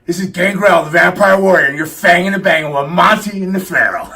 This is Gangrel, the Vampire Warrior, and you're fanging and banging with Monte and the Pharaoh.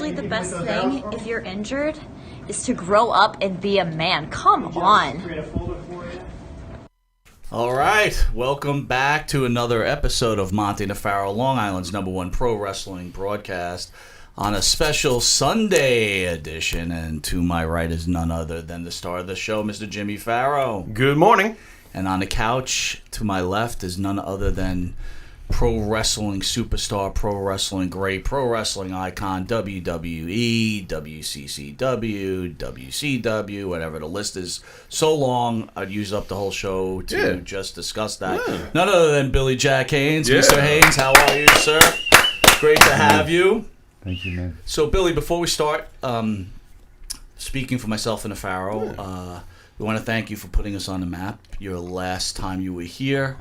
The best thing, if you're injured, is to grow up and be a man. Come on. All right, welcome back to another episode of Monte and Pharaoh, Long Island's #1 pro wrestling broadcast on a special Sunday edition. And to my right is none other than the star of the show, Mr. Jimmy Pharaoh. Good morning. And on the couch to my left is none other than pro wrestling superstar, pro wrestling great, pro wrestling icon, WWE, WCCW, WCW, whatever. The list is so long, I'd use up the whole show to just discuss that. Yeah. None other than Billy Jack Haynes. Yeah. Mr. Haynes, how are you, sir? Great to have you. Thank you, man. So, Billy, before we start, speaking for myself and the Pharaoh, we want to thank you for putting us on the map. Your last time you were here,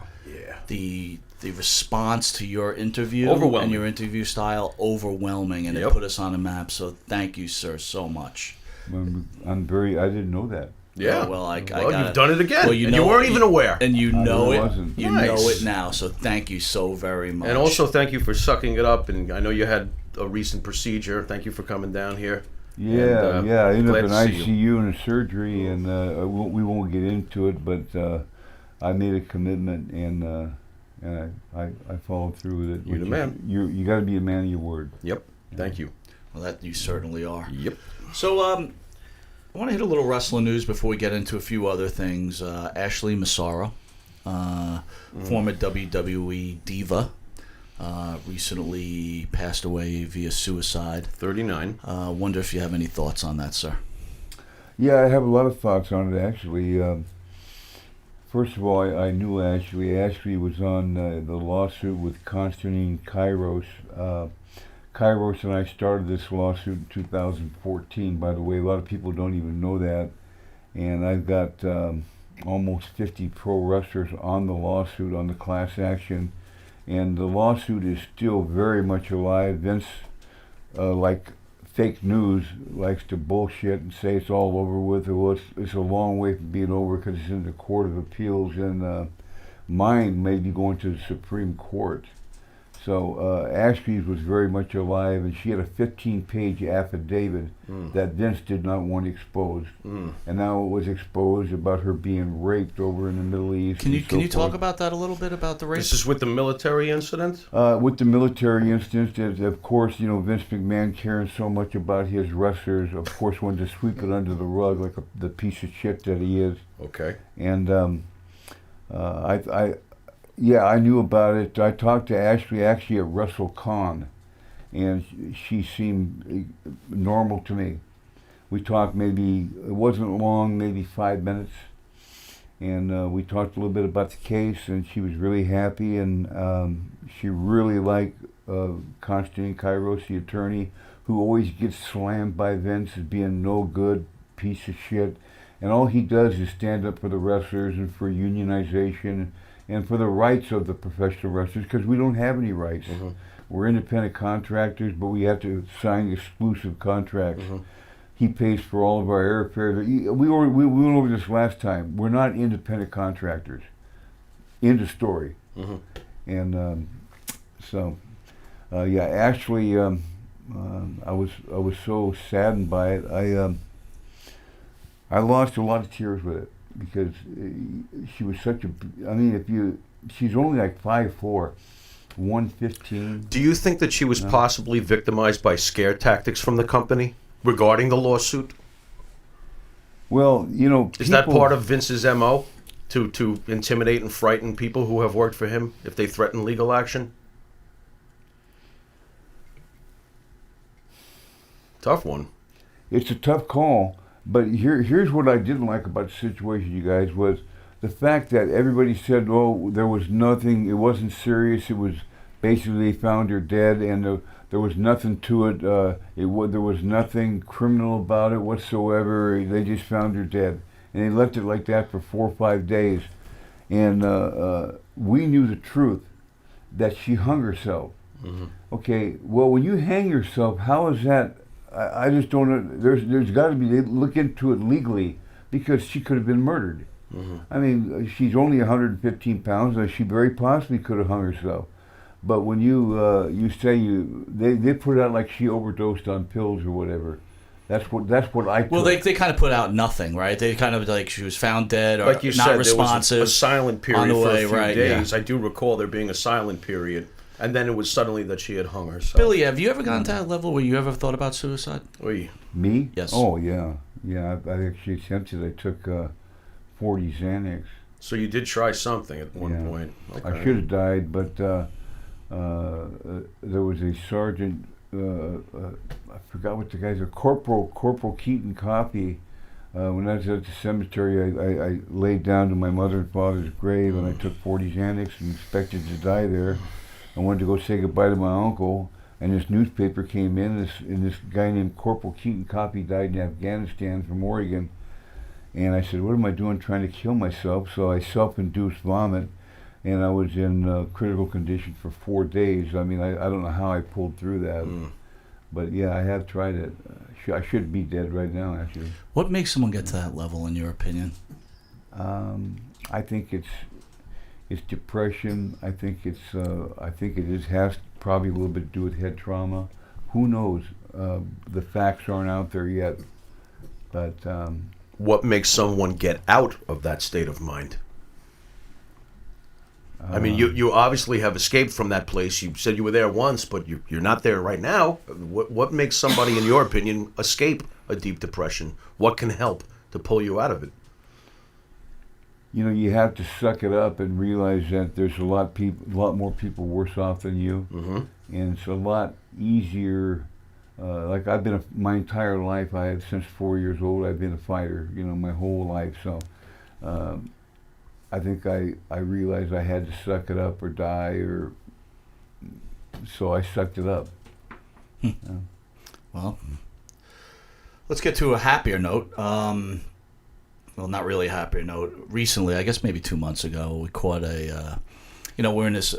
the response to your interview and your interview style, overwhelming, and it put us on the map. So thank you, sir, so much. I didn't know that. Yeah. You've done it again. Well, you weren't even aware. And you know it. Wasn't. You know it now. So thank you so very much. And also thank you for sucking it up. And I know you had a recent procedure. Thank you for coming down here. Yeah, I ended up in ICU and surgery, and we won't get into it, but I made a commitment, and I followed through with it. You're the man. You got to be a man of your word. Yep. Thank you. Well, that you certainly are. Yep. So, I want to hit a little wrestling news before we get into a few other things. Ashley Massaro, former WWE diva, recently passed away via suicide. 39. Wonder if you have any thoughts on that, sir. Yeah, I have a lot of thoughts on it, actually. First of all, I knew Ashley. Ashley was on the lawsuit with Constantine Kairos. Kairos and I started this lawsuit in 2014. By the way, a lot of people don't even know that. And I've got almost 50 pro wrestlers on the lawsuit, on the class action. And the lawsuit is still very much alive. Vince, like fake news, likes to bullshit and say it's all over with. Well, it's a long way from being over because it's in the Court of Appeals, and mine may be going to the Supreme Court. So Ashley's was very much alive, and she had a 15-page affidavit that Vince did not want exposed. And now it was exposed about her being raped over in the Middle East. Can you talk about that a little bit, about the rape? This is with the military incident? With the military incident, of course, Vince McMahon caring so much about his wrestlers, of course, wanted to sweep it under the rug like the piece of shit that he is. Okay. And I knew about it. I talked to Ashley actually at WrestleCon, and she seemed normal to me. We talked it wasn't long, maybe 5 minutes, and we talked a little bit about the case, and she was really happy, and she really liked Constantine Kairos, the attorney, who always gets slammed by Vince as being no good, piece of shit, and all he does is stand up for the wrestlers and for unionization and for the rights of the professional wrestlers, because we don't have any rights. We're independent contractors, but we have to sign exclusive contracts. He pays for all of our airfare. We went over this last time. We're not independent contractors. End of story. And Ashley, I was so saddened by it. I lost a lot of tears with it, because she was she's only like 5'4", 115. Do you think that she was possibly victimized by scare tactics from the company regarding the lawsuit? Well, is that part of Vince's MO, to intimidate and frighten people who have worked for him if they threaten legal action? Tough one. It's a tough call, but here's what I didn't like about the situation, you guys, was the fact that everybody said, "Oh, there was nothing. It wasn't serious. It was basically they found her dead, and there was nothing to it. There was nothing criminal about it whatsoever. They just found her dead, and they left it like that for 4 or 5 days, and we knew the truth that she hung herself. Mm-hmm. Okay, well, when you hang yourself, how is that? I just don't know. There's got to be, they look into it legally, because she could have been murdered. Mm-hmm. I mean, she's only 115 pounds, and she very possibly could have hung herself. But when you say they put it out like she overdosed on pills or whatever. That's what I took. Well, they kind of put out nothing, right? They kind of like she was found dead or Like you not said, responsive. there was a silent period on the for way, a few right, days. yeah. I do recall there being a silent period, and then it was suddenly that she had hung herself. Billy, have you ever gotten to that level where you ever thought about suicide? Oy. Me? Yes. Oh yeah. I actually attempted. I took 40 Xanax. So you did try something at one Yeah. point. I Okay. should have died, but there was a sergeant. I forgot what the guy's. Corporal Keaton Coffey. When I was at the cemetery, I laid down to my mother and father's grave, and I took 40 Xanax and expected to die there. I wanted to go say goodbye to my uncle, and this newspaper came in, and this guy named Corporal Keaton Coffey died in Afghanistan from Oregon. And I said, what am I doing trying to kill myself? So I self-induced vomit, and I was in critical condition for 4 days. I mean, I don't know how I pulled through that. But yeah, I have tried it. I should be dead right now, actually. What makes someone get to that level, in your opinion? I think it's depression. I think it has probably a little bit to do with head trauma. Who knows? The facts aren't out there yet. But What makes someone get out of that state of mind? I mean, you obviously have escaped from that place. You said you were there once, but you're not there right now. What makes somebody, in your opinion, escape a deep depression? What can help to pull you out of it? you know, you have to suck it up and realize that there's a lot more people worse off than you, and it's a lot easier. Like I've been my entire life, since 4 years old, I've been a fighter. You know, my whole life. So I think I realized I had to suck it up or die, or so I sucked it up. Yeah. Well, let's get to a happier note. Well, not really a happier note. Recently, I guess maybe 2 months ago, we caught we're in this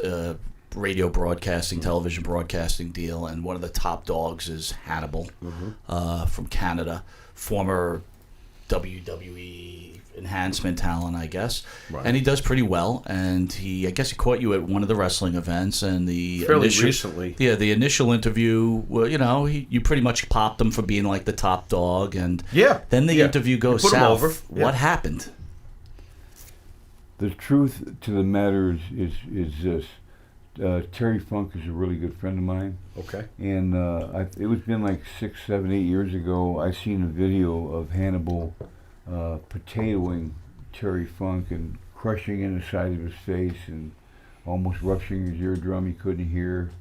radio broadcasting, television broadcasting deal, and one of the top dogs is Hannibal from Canada, former WWE enhancement talent, I guess. Right. And he does pretty well, and I guess he caught you at one of the wrestling events, and fairly recently. Yeah, the initial interview, well, you pretty much popped him for being like the top dog, and then the interview goes south. Over. Yeah. What happened? The truth to the matter is this. Terry Funk is a really good friend of mine. Okay. And it was been like 6, 7, 8 years ago. I seen a video of Hannibal potatoing Terry Funk and crushing in the side of his face and almost rupturing his eardrum. He couldn't hear.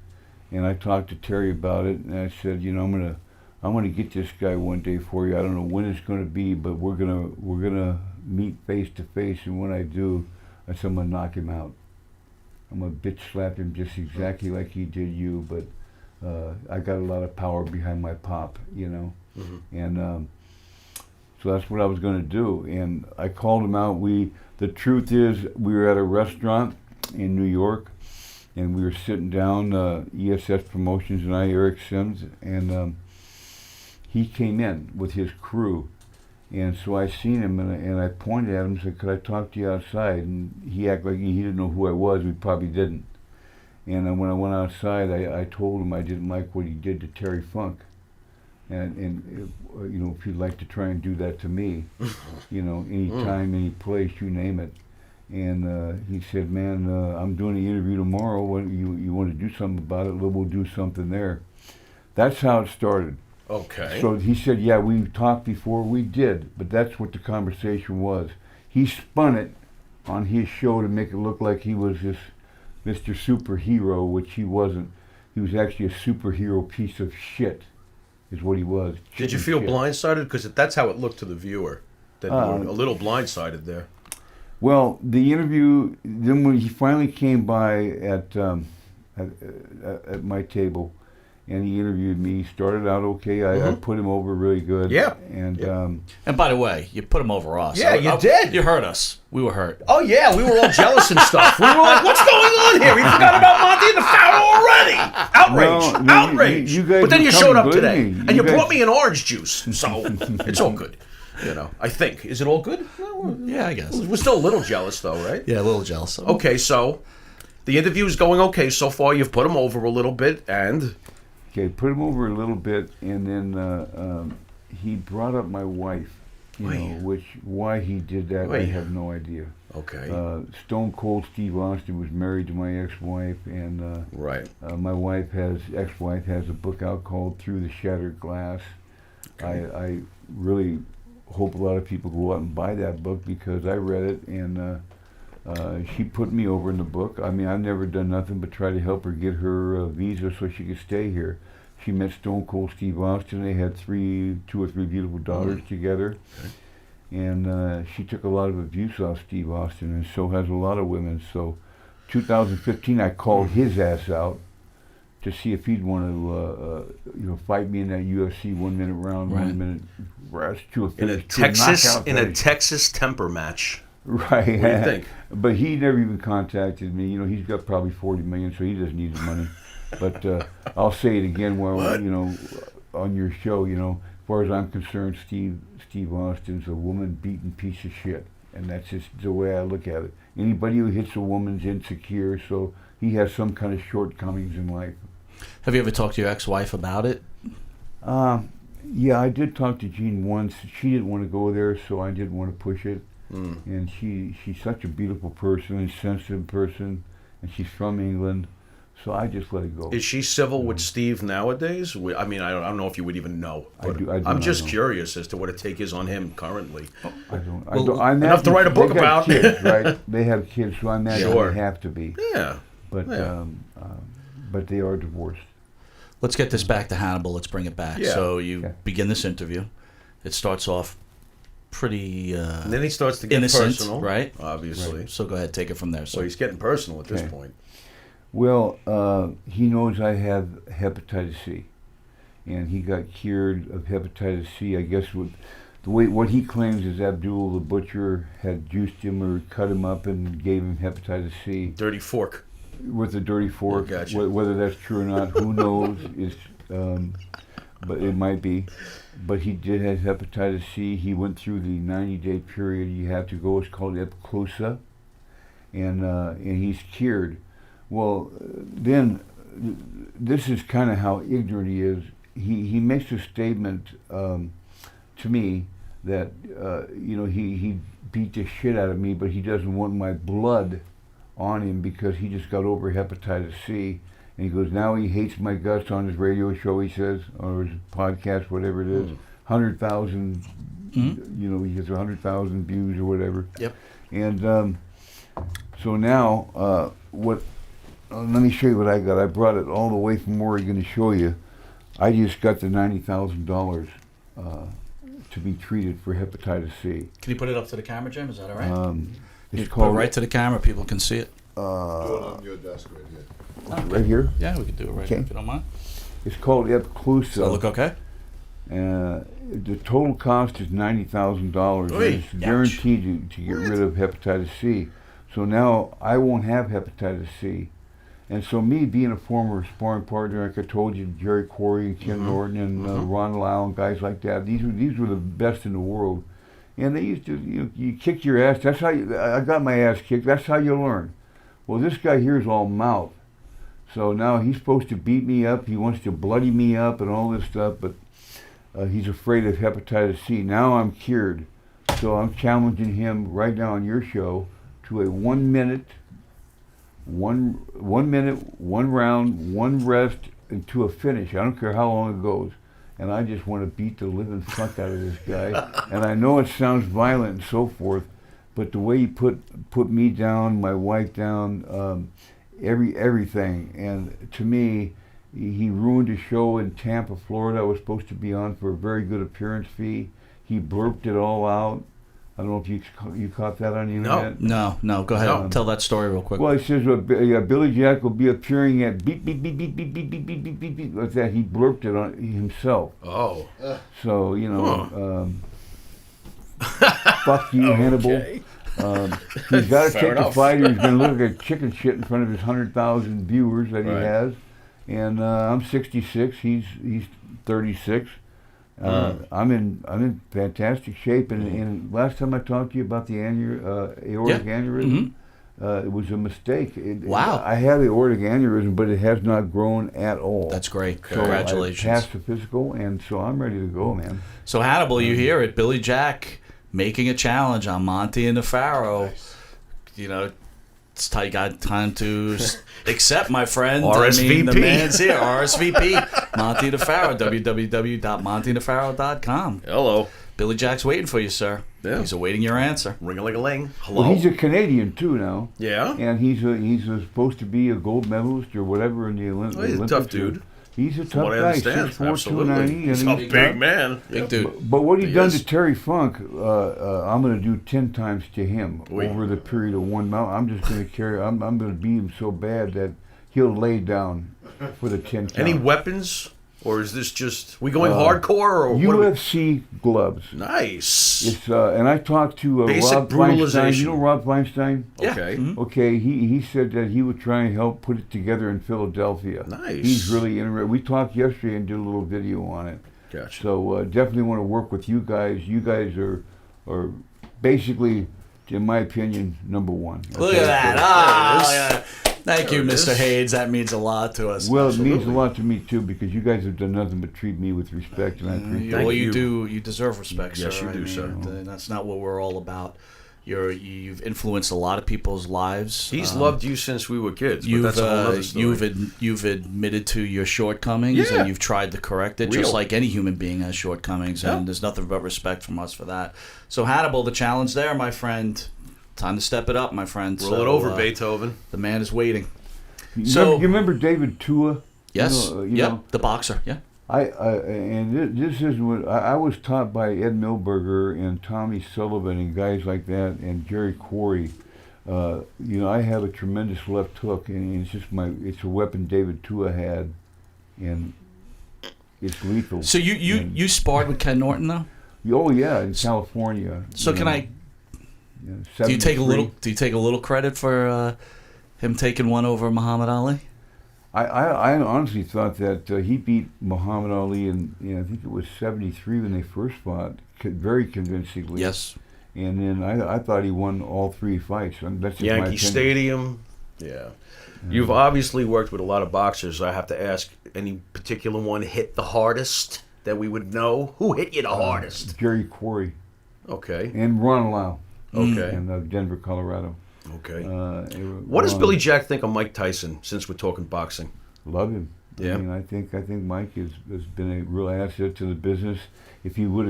And I talked to Terry about it, and I said, I'm gonna get this guy one day for you. I don't know when it's gonna be, but we're gonna meet face to face. And when I do, I said I'm gonna knock him out. I'm gonna bitch slap him just exactly like he did you, but I got a lot of power behind my pop, and so that's what I was gonna do. And I called him out. The truth is, we were at a restaurant in New York, and we were sitting down, ESS Promotions and Eric Sims, and he came in with his crew. And so I seen him, and I pointed at him and said, could I talk to you outside? And he acted like he didn't know who I was. We probably didn't. And when I went outside, I told him I didn't like what he did to Terry Funk. And if you'd like to try and do that to me, any time, any place, you name it. And he said, man, I'm doing an interview tomorrow. You want to do something about it? We'll do something there. That's how it started. Okay. So he said, yeah, we talked before. We did, but that's what the conversation was. He spun it on his show to make it look like he was this Mr. Superhero, which he wasn't. He was actually a superhero piece of shit. is what he was. Did you Chicken feel shit. blindsided? Because that's how it looked to the viewer. That you were a little blindsided there. Well, the interview, then when he finally came by at my table, and he interviewed me, he started out okay. I put him over really good. Yeah. And And by the way, you put him over us. Yeah, you did. You hurt us. We were hurt. Oh, yeah, we were all jealous and stuff. We were like, what's going on here? We forgot about Monte and the Pharaoh already. Outrage. No, Outrage. you guys But then were you showed up coming good today. to me. And you You brought guys- me an orange juice. So it's all good. I think. Is it all good? Yeah, I guess. We're still a little jealous, though, right? Yeah, a little jealous. Okay, so the interview is going okay so far. You've put him over a little bit, and okay, put him over a little bit, and then he brought up my wife. Why he did that, I have no idea. okay, Stone Cold Steve Austin was married to my ex-wife, and right. my ex-wife has a book out called Through the Shattered Glass. Okay. I really hope a lot of people go out and buy that book because I read it, and she put me over in the book. I mean, I've never done nothing but try to help her get her visa so she could stay here. She met Stone Cold Steve Austin. They had 2 or 3 beautiful daughters together. Okay. And she took a lot of abuse off Steve Austin, and so has a lot of women. So 2015, I called his ass out to see if he'd want to fight me in that UFC 1 minute round, 1 minute rest to a In a finish, to a knockout finish. Texas temper match. Right. What do you think? But he never even contacted me. He's got probably 40 million, so he doesn't need the money. But I'll say it again while on your show. As far as I'm concerned, Steve Austin's a woman-beaten piece of shit, and that's just the way I look at it. Anybody who hits a woman's insecure, so he has some kind of shortcomings in life. Have you ever talked to your ex-wife about it? Yeah, I did talk to Jean once. She didn't want to go there, so I didn't want to push it. And she's such a beautiful person and sensitive person, and she's from England, so I just let it go. Is she civil with Steve nowadays? I mean, I don't know if you would even know. I do I'm not just know. curious as to what a take is on him currently. I don't. Well, I enough to write a book they got about. kids, right? They have kids, so I imagine Sure. they have to be. Yeah. But Yeah. but they are divorced. Let's get this back to Hannibal. Let's bring it back. Yeah. So you Okay. begin this interview. It starts off pretty And then he starts to get innocent, personal, right? Obviously. So go ahead, take it from there. So So he's getting personal at this Okay. point. Well, he knows I have hepatitis C, and he got cured of hepatitis C. I guess with the way what he claims is Abdul the butcher had juiced him or cut him up and gave him hepatitis C Dirty fork. with a dirty fork. I gotcha. Whether that's true or not, who knows? But it might be. But he did have hepatitis C. He went through the 90-day period you have to go. It's called Epclusa, and he's cured. Well, then this is kind of how ignorant he is. He makes a statement to me that he beat the shit out of me, but he doesn't want my blood on him because he just got over hepatitis C. And he goes, now he hates my guts on his radio show, he says, or his podcast, whatever it is. 100,000, he has 100,000 views or whatever. Yep. And so now, let me show you what I got. I brought it all the way from Oregon to show you. I just got the $90,000 to be treated for hepatitis C. can you put it up to the camera, Jim? Is that all right? It's Put it called right to the camera. People can see it. Do it on your desk right here. right here. Yeah, we can do it right Okay. here if you don't mind. It's called Epclusa. Does that look okay? The total cost is $90,000. Oy, It's guaranteed to get rid of hepatitis C. So now I won't have hepatitis C. And so me being a former sparring partner, like I told you, Jerry Quarry and Ken Norton and Ron Lau and guys like that, these were the best in the world. And they used to, you kick your ass. That's how I got my ass kicked. That's how you learn. Well, this guy here is all mouth. So now he's supposed to beat me up. He wants to bloody me up and all this stuff, but he's afraid of hepatitis C. Now I'm cured. So I'm challenging him right now on your show to a 1 minute, one round, one rest, and to a finish. I don't care how long it goes. And I just want to beat the living fuck out of this guy. And I know it sounds violent and so forth, but the way he put me down, my wife down, everything. And to me, he ruined a show in Tampa, Florida. I was supposed to be on for a very good appearance fee. He blurped it all out. I don't know if you caught that on the internet. No. Go ahead. Tell that story real quick. Well, he says Billy Jack will be appearing at beep beep beep beep beep beep beep beep beep beep beep like that. He blurped it on himself. Oh. So fuck you, Hannibal. Okay. He's got to Fair take enough. the fight, or he's going to look like chicken shit in front of his 100,000 viewers that he Right. has. And I'm 66. He's 36. I'm in fantastic shape. And last time I talked to you about the aortic aneurysm, it was a mistake. Wow. I have aortic aneurysm, but it has not grown at all. That's great. So Congratulations. I passed the physical, and so I'm ready to go, man. So Hannibal, you hear it. Billy Jack making a challenge on Monte and the Pharaoh. You know, it's you got time to accept, my friend. RSVP. I mean, the man's here. RSVP. Monte the Pharaoh. www.montethepharaoh.com. Hello. Billy Jack's waiting for you, sir. Yeah. He's awaiting your answer. Ring-a-ling-a-ling. Hello. Well, he's a Canadian too now. Yeah? And he's supposed to be a gold medalist or whatever in the Olympics. Well, he's a tough dude. He's a From tough what I guy. understand. 6'4", Absolutely. 290, He's and a he's big tough. man. Big dude. But what he He done is. to Terry Funk, I'm going to do 10 times to him Oui. over the period of 1 month. I'm just going to carry. I'm going to beat him so bad that he'll lay down for the 10 count. Any weapons? Or is this just... We going hardcore? Or what are we- UFC gloves. Nice. It's and I talked to Basic Rob Feinstein. brutalization. You know Rob Feinstein? Okay. Okay, he said that he would try and help put it together in Philadelphia. Nice. He's really interested. We talked yesterday and did a little video on it. Gotcha. So definitely want to work with you guys. You guys are basically, in my opinion, number one. Look at that. Yeah. Thank you, There it Mr. is. Haynes. That means a lot to us. Well, it means a lot to me too because you guys have done nothing but treat me with respect, and I appreciate Well, it. you do. You deserve respect, Yes, sir. you do, sir. That's not what we're all about. You've influenced a lot of people's lives. He's loved you since we were kids, but that's a whole other story. You've admitted to your shortcomings, Yeah. and you've tried to correct it, just Real. like any human being has shortcomings, Yeah. and there's nothing but respect from us for that. So Hannibal, the challenge there, my friend. Time to step it up, my friend. Roll it over, Beethoven. The man is waiting. You remember David Tua? Yes. You Yep. know, The boxer. Yeah. This is what I was taught by Ed Milberger and Tommy Sullivan and guys like that and Jerry Quarry. I have a tremendous left hook, and it's a weapon David Tua had, and it's lethal. So you sparred with Ken Norton though? Oh yeah, in California. So can I? Yeah, Do you take a 73. little? Do you take a little credit for him taking one over Muhammad Ali? I honestly thought that he beat Muhammad Ali in I think it was '73 when they first fought, very convincingly. Yes. And then I thought he won all 3 fights. And that's just my Yankee opinion. Stadium. Yeah. You've obviously worked with a lot of boxers. I have to ask, any particular one hit the hardest that we would know? Who hit you the hardest? Jerry Quarry Okay. and Ron Lau Okay. in Denver, Colorado. Okay. What does Billy Jack think of Mike Tyson, since we're talking boxing? Love him. Yeah. I mean, I think Mike has been a real asset to the business. If he would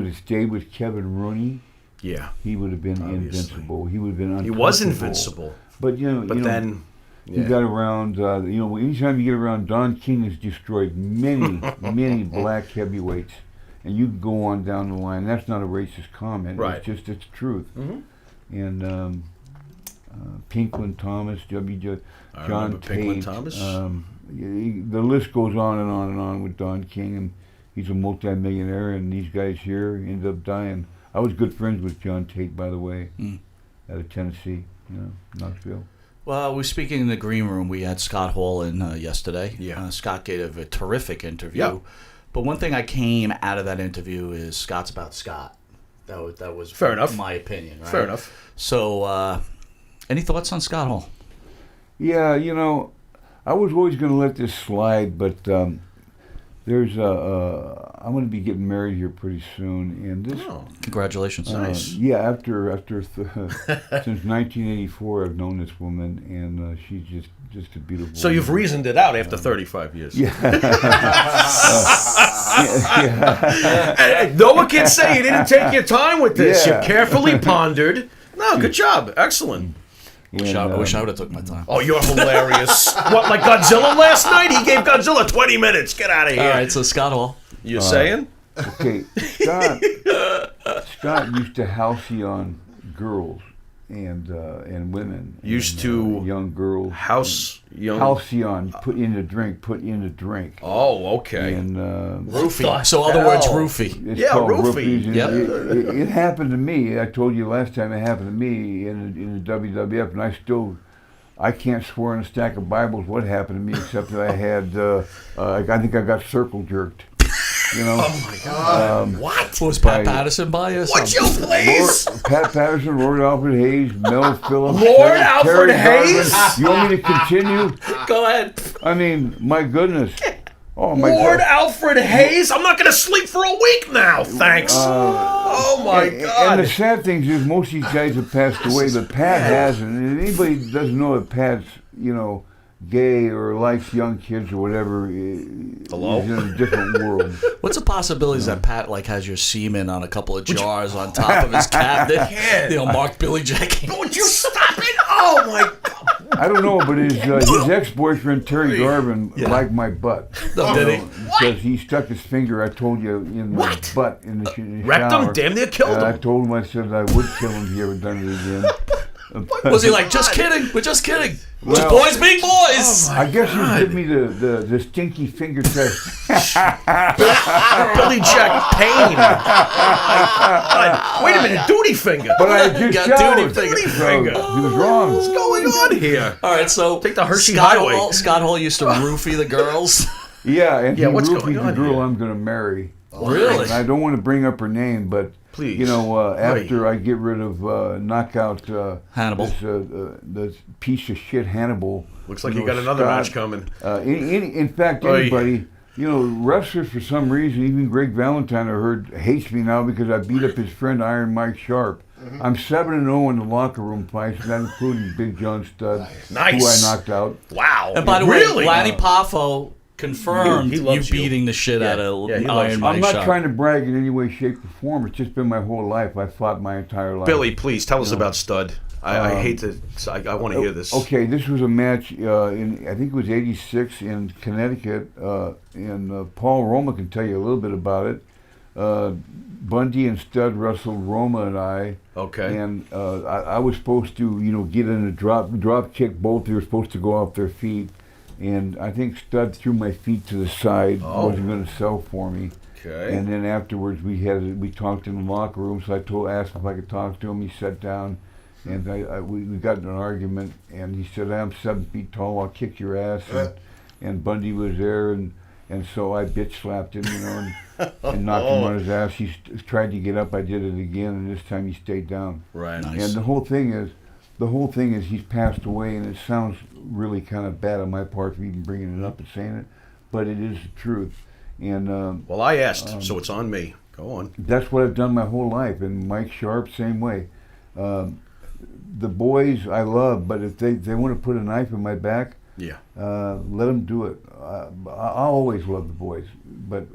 have stayed with Kevin Rooney, Yeah. he would have been Obviously. invincible. He would have been He was untouchable. invincible. But Then... he got around. Anytime you get around, Don King has destroyed many black heavyweights, and you can go on down the line. That's not a racist comment. Right. It's just truth. Mhm. And Pinklin Thomas, I John remember Pinklin Tate. Thomas. The list goes on and on and on with Don King, and he's a multi-millionaire. And these guys here ended up dying. I was good friends with John Tate, by the way, out of Tennessee, Knoxville. Well, we're speaking in the green room. We had Scott Hall in yesterday. Yeah. Scott gave a terrific interview. Yeah. But one thing I came out of that interview is Scott's about Scott. That was Fair enough. my opinion. Right? Fair enough. So, any thoughts on Scott Hall? Yeah, I was always going to let this slide, but there's I'm going to be getting married here pretty soon, and this. Oh, Congratulations. nice. Yeah, after since 1984, I've known this woman, and she's just a beautiful. So you've woman. reasoned it out after 35 years. Yeah. No one can say you didn't take your time with this. Yeah. You carefully pondered. No, good job. Excellent. I wish I would have took my time. Oh, you're hilarious. What, like Godzilla last night? He gave Godzilla 20 minutes. Get out of here. All right, so Scott Hall. You're saying? Okay, Scott used to halcyon girls and women. Used and, to young girls. Halcyon, put in a drink. Oh, okay. And Roofie. So other words, roofie. it's Yeah, called roofie. roofies. And Yep. it happened to me. I told you last time it happened to me in the WWF, and I can't swear on a stack of Bibles what happened to me, except that I had, I think I got circle jerked. You know? Oh my God! What? Was Pat Patterson by you? Would you please? Pat Patterson, Lord Alfred Hayes, Mel Phillips, Lord Terry Alfred Hayes? Garvin. You want me to continue? Go ahead. I mean, my goodness. Oh my Lord God. Alfred Hayes? I'm not going to sleep for a week now. Thanks. Oh my God! And the sad thing is, most of these guys have passed away, but Pat hasn't. And anybody that doesn't know that Pat's, gay or likes young kids or whatever, Hello? is in a different world. What's the possibilities that Pat has your semen on a couple of jars on top of his cabinet? Mark Billy Jack. Would you stop it? Oh my God! I don't know, but his ex-boyfriend Terry Garvin liked my butt. No, did he? Because he stuck his finger, I told you, in my butt in the shower. Wrecked him? Damn near killed And I him. told him, I said I would kill him if he ever done it again. Was he like, just kidding? We're just kidding. Just Well- boys being boys. I guess he give me the stinky finger test. Billy Jack Payne. Wait a minute, duty finger. But I just Got showered. duty So finger. he was wrong. What's going on here? All right, so Take the Hershey Scott Highway. Scott Hall used to roofie the girls. Yeah, and Yeah, he what's roofied going the on girl here? I'm going to marry. Really? And I don't want to bring up her name, but Please. after I get rid of knockout Hannibal. this piece of shit Hannibal. Looks like you got another Scott, match coming. In fact, Oy. anybody, wrestlers for some reason, even Greg Valentine, I heard, hates me now because I beat up his friend Iron Mike Sharp. I'm 7-0 in the locker room fights, not including Big John Studd, Nice. who I knocked out. Wow. And by the really? way, Lanny Poffo confirmed He you loves you. beating the shit out of Yeah, he loves Iron you. Mike I'm not Sharp. trying to brag in any way, shape, or form. It's just been my whole life. I fought my entire life. Billy, please tell us about Stud. I hate to. I want to hear this. Okay, this was a match in, I think it was '86 in Connecticut, and Paul Roma can tell you a little bit about it. Bundy and Studd wrestled Roma and I. Okay. And I was supposed to, get in a drop kick. Both they were supposed to go off their feet, and I think Studd threw my feet to the side. Wasn't going to sell for me. Okay. And then afterwards we talked in the locker room. So I asked if I could talk to him. He sat down, and we got in an argument. And he said, "I'm 7 feet tall. I'll kick your ass." And Bundy was there, and so I bitch slapped him, and knocked him on his ass. He tried to get up. I did it again, and this time he stayed down. Right. Nice. And the whole thing is he's passed away, and it sounds really kind of bad on my part for even bringing it up and saying it, but it is the truth. And Well, I asked, so it's on me. Go on. that's what I've done my whole life. And Mike Sharp, same way. The boys I love, but if they want to put a knife in my back, Yeah. let them do it. I'll always love the boys, but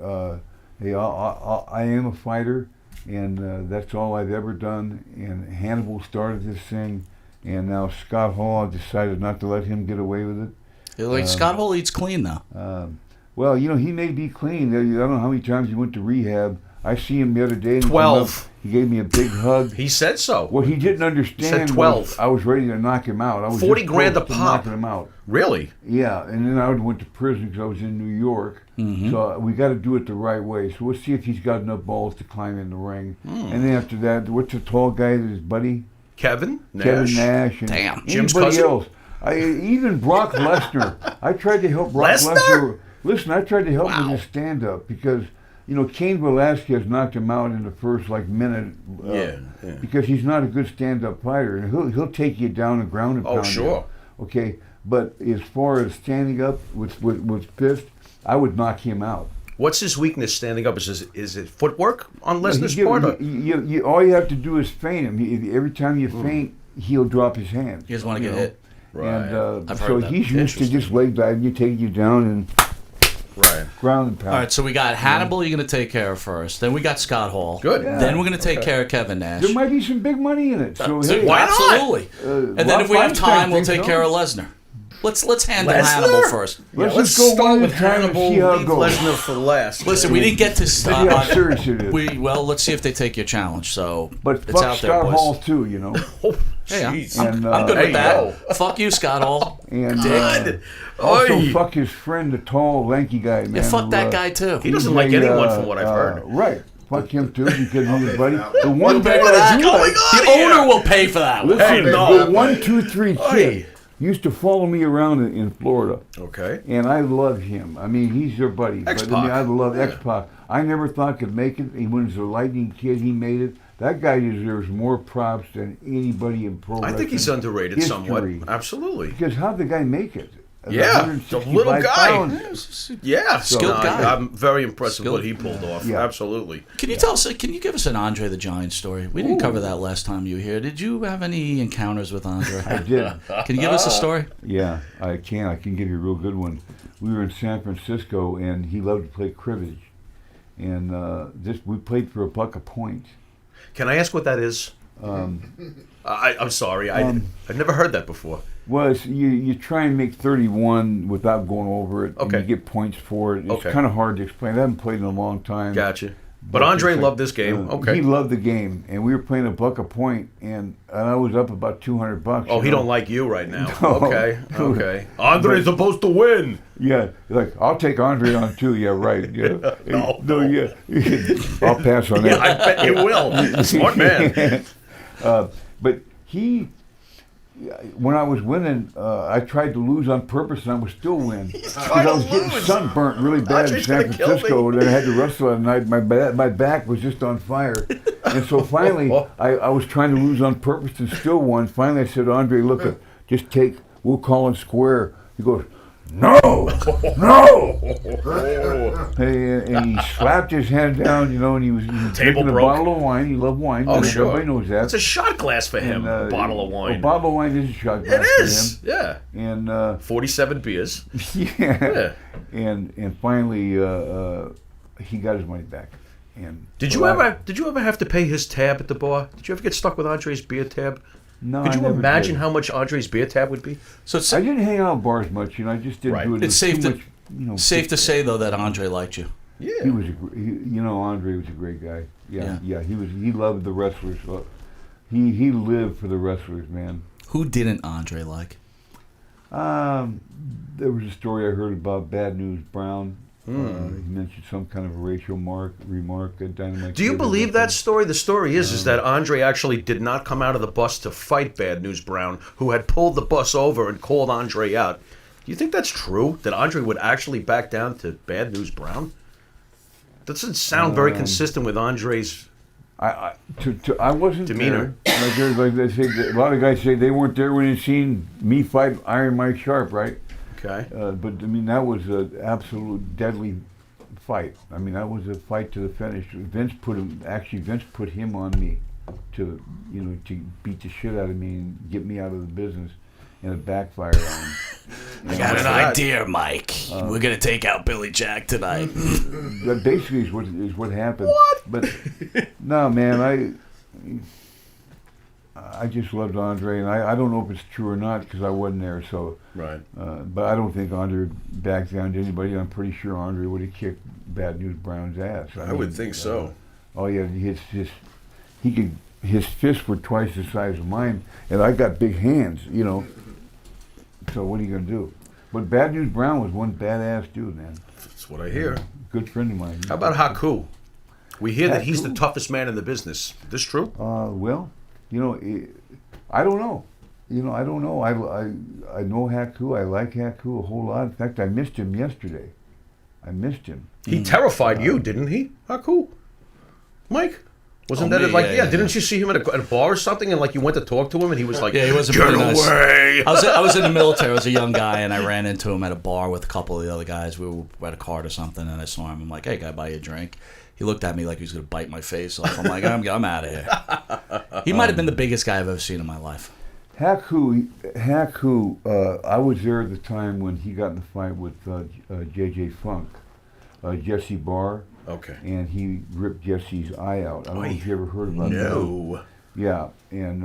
hey, I am a fighter, and that's all I've ever done. And Hannibal started this thing, and now Scott Hall, I decided not to let him get away with it. Scott Hall eats clean now. Well, he may be clean. I don't know how many times he went to rehab. I see him the other day. And 12. He gave me a big hug. He said so. What he didn't understand 12. was I was ready to knock him out. I was 40 just grand close a to pop. knocking him out. Really? Yeah, and then I went to prison because I was in New York. So we got to do it the right way. So we'll see if he's got enough balls to climb in the ring. And then after that, what's the tall guy? His buddy Kevin Nash. Kevin Nash and Damn. Jim's anybody cousin? else. Even Brock Lesnar. I tried to help Brock Lesnar? Lesnar. Listen, I tried to help him Wow. with his stand-up because Cain Velasquez knocked him out in the first minute. Yeah. Because he's not a good stand-up fighter, and he'll take you down and ground and Oh, pound sure. you. Okay, but as far as standing up with fist, I would knock him out. What's his weakness standing up? Is it footwork on Lesnar's You- part? or- all you have to do is feint him. Every time you feint, he'll drop his hands. He doesn't want to get hit. Right. And I've so heard that. he's used to just leg diving you, taking you down, and Right. Ground and pound. All right, so we got Hannibal you're going to take care of first. Then we got Scott Hall. Good. Then we're going to take care of Kevin Nash. There might be some big money in it. So hey, why not? Absolutely. And then if we have time, we'll take care of Lesnar. Lesnar. Let's handle Lesnar? Hannibal first. Let's Let's just go start one with at a time and Hannibal. see how it Leave goes. Lesnar for last. Listen, we didn't get to See how serious it is. let's see if they take your challenge. So But it's fuck out there, Scott boys. Hall too, you know. Hey, Jeez. And, I'm good Hey, with that. yo. Fuck you, Scott Hall. And God. also Oy. fuck his friend, the tall, lanky guy, man. Yeah, fuck who, that guy too. He doesn't like anyone from what I've heard. Right. Fuck him too because he's his buddy. The one pay guy for I that? do like, The owner will pay for that. listen, Hey, no. the 123 Oy. kid used to follow me around in Florida. Okay. And I love him. I mean, he's their buddy. But I X-Pac. mean, I love X-Pac. I never thought could make it. He was a lightning kid. He made it. That guy deserves more props than anybody in pro I wrestling think he's underrated somewhat. history. Absolutely. Because how'd the guy make it? At Yeah, 165 the little guy. pounds. Yeah. Skilled guy. I'm very impressed with Skilled. what he pulled off. Yeah. Absolutely. Can you tell us? Can you give us an Andre the Giant story? We didn't cover that last time you were here. Did you have any encounters with Andre? I did. Can you give us a story? Yeah, I can. I can give you a real good one. We were in San Francisco, and he loved to play cribbage. And we played for $1 a point. Can I ask what that is? I'm sorry. I've never heard that before. Well, you try and make 31 without going over it, Okay. and you get points for it. It's Okay. kind of hard to explain. I haven't played in a long time. Gotcha. But Andre it's like, loved this game. Okay. He loved the game, and we were playing $1 a point, and I was up about $200. Oh, you he know? don't like you right now. No. Okay. Okay. Andre's supposed to win. Yeah, like I'll take Andre on too. Yeah, right. Yeah. No. Yeah. I'll pass on Yeah, that. I bet you will. Smart man. But when I was winning, I tried to lose on purpose, and I would still win. Because trying I was to getting lose. sunburnt really bad in Andre's San gonna kill Francisco, me. and then I had to wrestle at night. My back was just on fire. And so finally, I was trying to lose on purpose and still won. Finally, I said, Andre, look, just take, we'll call it square. He goes, no, no. Hey, and he slapped his hand down, you know, and he was drinking a broke. bottle of wine. He loved wine. Oh, and sure. Everybody knows that. It's a shot glass for him. And, A bottle of wine. A bottle of wine is a shot glass It is. for Yeah. him. And 47 beers. yeah. And finally, he got his money back. And Did so you ever have to pay his tab at the bar? Did you ever get stuck with Andre's beer tab? No, Could I you never imagine did. how much Andre's beer tab would be? So it's I didn't hang out at bars much, you know. I just didn't Right. do it. It's It was safe too to- much, you know. safe to say though that Andre liked you. He Yeah. was you know, Andre was a great guy. Yeah. He loved the wrestlers. He lived for the wrestlers, man. Who didn't Andre like? There was a story I heard about Bad News Brown. He mentioned some kind of a racial remark at Dynamite. Do you Kid or believe that something. story? The story is that Andre actually did not come out of the bus to fight Bad News Brown, who had pulled the bus over and called Andre out. Do you think that's true? That Andre would actually back down to Bad News Brown? Doesn't sound very consistent with Andre's. I wasn't Demeanor. there. Like they say, a lot of guys say they weren't there when they seen me fight Iron Mike Sharp, right? Okay. But I mean, that was an absolute deadly fight. I mean, that was a fight to the finish. Vince put him on me to beat the shit out of me and get me out of the business, and it backfired on him. I got an idea, Mike. We're gonna take out Billy Jack tonight. That basically is what happened. What? But no, man, I just loved Andre, and I don't know if it's true or not because I wasn't there. So, Right. but I don't think Andre backed down to anybody. I'm pretty sure Andre would have kicked Bad News Brown's ass. I would think so. Oh yeah, his fists were twice the size of mine, and I got big hands, you know. So what are you gonna do? But Bad News Brown was one badass dude, man. That's what I hear. Good friend of mine. How about Haku? We hear that he's the Haku? toughest man in the business. This true? Well, you know, I don't know. You know, I don't know. I know Haku. I like Haku a whole lot. In fact, I missed him yesterday. I missed him. He terrified you, didn't he? Haku? Mike? Wasn't Oh, that me? like, Yeah. Didn't you see him at a bar or something and like you went to talk to him and he was like, Yeah, he wasn't get pretty nice. away. I was in the military. I was a young guy, and I ran into him at a bar with a couple of the other guys. We were at a cart or something, and I saw him. I'm like, "Hey, can I buy you a drink?" He looked at me like he was gonna bite my face off. I'm like, "I'm out of here." He might have been the biggest guy I've ever seen in my life. Haku, I was there at the time when he got in the fight with J.J. Funk. Jesse Barr, Okay. and he ripped Jesse's eye out. I don't know if you ever heard about that. No. Yeah, and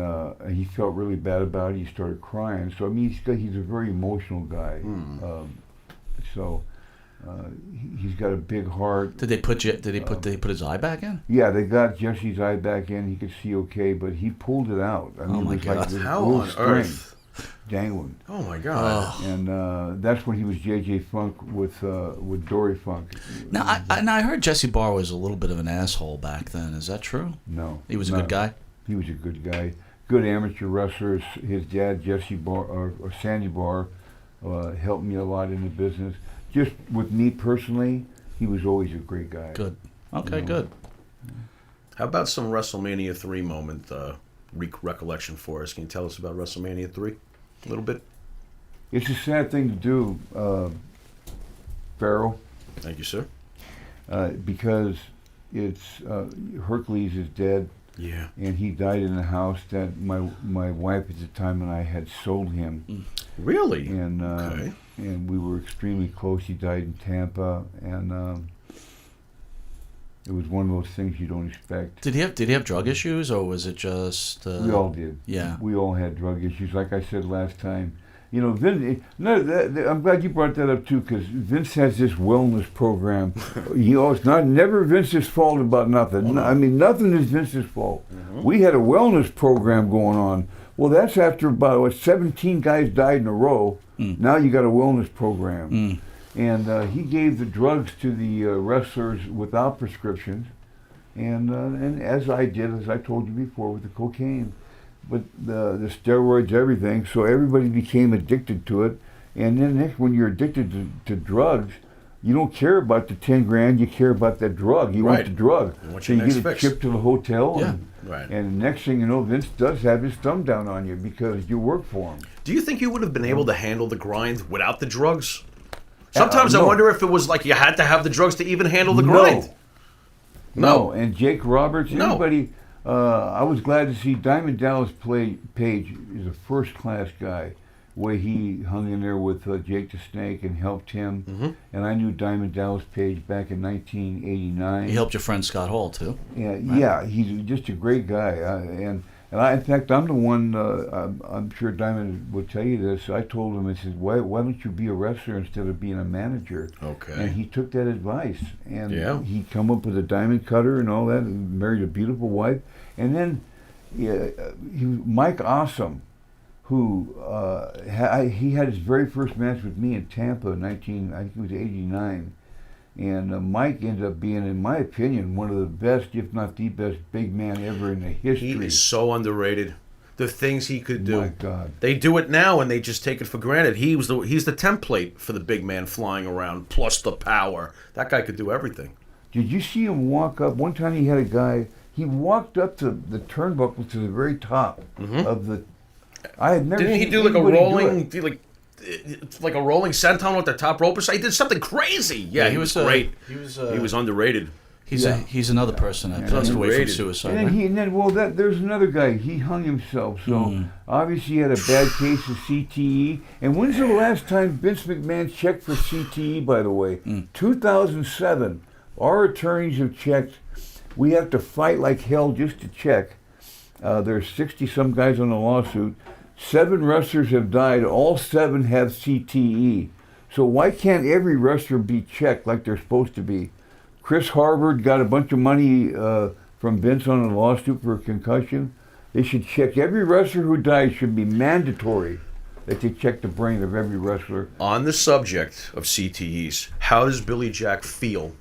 he felt really bad about it. He started crying. So I mean, he's a very emotional guy. He's got a big heart. Did they put his eye back in? Yeah, they got Jesse's eye back in. He could see okay, but he pulled it out. I mean, Oh my it was God. like this How little on string earth? dangling. Oh my God. And that's when he was J.J. Funk with Dory Funk. Now I heard Jesse Barr was a little bit of an asshole back then. Is that true? No. He was a no. good guy? He was a good guy. Good amateur wrestler. His dad, Jesse Barr, or Sandy Barr, helped me a lot in the business. Just with me personally, he was always a great guy. Good. Okay, You know. good. How about some WrestleMania 3 moment recollection for us? Can you tell us about WrestleMania 3 a little bit? It's a sad thing to do, Pharaoh, Thank you, sir. because it's Hercules is dead. Yeah. And he died in a house that my wife at the time and I had sold him. Really? And Okay. and we were extremely close. He died in Tampa, and it was one of those things you don't expect. Did he have drug issues, or was it just? We all did. Yeah. We all had drug issues. Like I said last time, you know, Vince. No, I'm glad you brought that up too, because Vince has this wellness program. It's never Vince's fault about nothing. I mean, nothing is Vince's fault. We had a wellness program going on. Well, that's after about 17 guys died in a row. Now you got a wellness program. And he gave the drugs to the wrestlers without prescriptions, and as I did, as I told you before, with the cocaine, but the steroids, everything. So everybody became addicted to it. And then next, when you're addicted to drugs, you don't care about the 10 grand. You care about that drug. You want the drug. You want so your you next get it fix. shipped to the hotel. Yeah. Right. And the next thing you know, Vince does have his thumb down on you because you work for him. Do you think you would have been able to handle the grind without the drugs? Sometimes I no. wonder if it was like you had to have the drugs to even handle the grind. No. And Jake Roberts, No. anybody, I was glad to see Diamond Dallas Page is a first-class guy. Way he hung in there with Jake the Snake and helped him. And I knew Diamond Dallas Page back in 1989. He helped your friend Scott Hall too. Yeah, he's just a great guy. And in fact, I'm the one, I'm sure Diamond will tell you this, I told him, I said, why don't you be a wrestler instead of being a manager? Okay. And he took that advice. And Yeah. he come up with a diamond cutter and all that, and married a beautiful wife. And then Mike Awesome, who he had his very first match with me in Tampa in I think it was 89. And Mike ended up being, in my opinion, one of the best, if not the best, big man ever in the history. He is so underrated. The things he could do. My God. They do it now and they just take it for granted. He's the template for the big man flying around, plus the power. That guy could do everything. Did you see him walk up? One time he had a guy, he walked up to the turnbuckle to the very top of the... I had never Didn't he seen do like a anybody do rolling, it. like a rolling senton with the top rope or something? He did something crazy. Yeah, he was great. He was underrated. He's another person that passed away from Underrated. suicide. And then there's another guy. He hung himself. So obviously he had a bad case of CTE. And when's the last time Vince McMahon checked for CTE? By the way, 2007. Our attorneys have checked. We have to fight like hell just to check. There's 60 some guys on the lawsuit. 7 wrestlers have died. All 7 have CTE. So why can't every wrestler be checked like they're supposed to be? Chris Harvard got a bunch of money from Vince on a lawsuit for a concussion. They should check every wrestler who dies. Should be mandatory that they check the brain of every wrestler. On the subject of CTEs, how does Billy Jack feel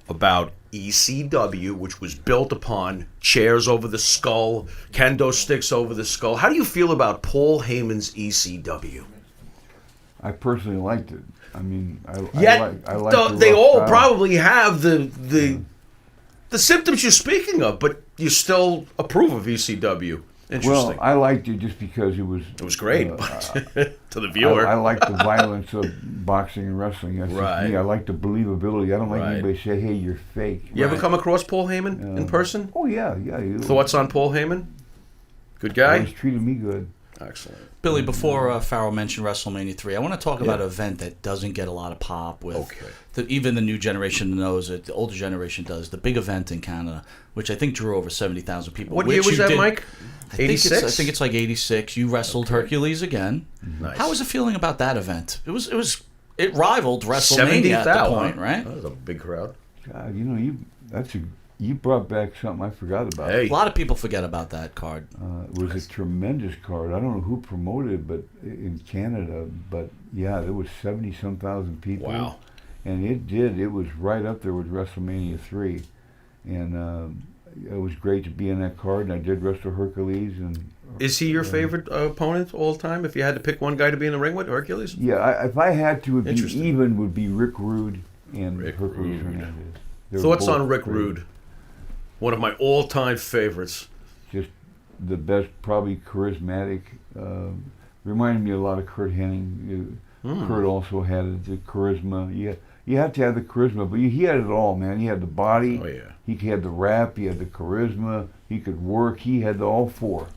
about ECW, which was built upon chairs over the skull, kendo sticks over the skull? How do you feel about Paul Heyman's ECW? I personally liked it. I mean, I like they rough all style. probably have the symptoms you're speaking of, but you still approve of ECW. Interesting. Well, I liked it just because it was. It was great, but to the viewer. I like the violence of boxing and wrestling. That's just Right. me. I like the believability. I don't like Right. anybody say, "Hey, you're fake." You ever come across Paul Heyman in person? Oh yeah. Thoughts on Paul Heyman? Good He guy? always treated me good. Excellent. Billy, before Pharaoh mentioned WrestleMania 3, I want to talk about an event that doesn't get a lot of pop with even the new generation knows it, the older generation does, the big event in Canada, which I think drew over 70,000 people. What year was that, Mike? I think it's like 86. You wrestled Hercules again. Nice. How was it feeling about that event? It rivaled WrestleMania at the point, right? That was a big crowd. God, you brought back something I forgot about. Hey. A lot of people forget about that card. It was a tremendous card. I don't know who promoted it, but in Canada, but yeah, there was 70-some thousand people. Wow. And it was right up there with WrestleMania 3. And it was great to be in that card, and I did wrestle Hercules. And is he your favorite opponent all time? If you had to pick one guy to be in the ring with, Hercules? Yeah, if I had to, would be Rick Rude and Hercules Hernandez. Thoughts on Rick Rude? One of my all-time favorites. Just the best, probably charismatic. Reminded me a lot of Kurt Hennig. Kurt also had the charisma. You have to have the charisma, but he had it all, man. He had the body. Oh, yeah. He had the rap. He had the charisma. He could work. He had all four.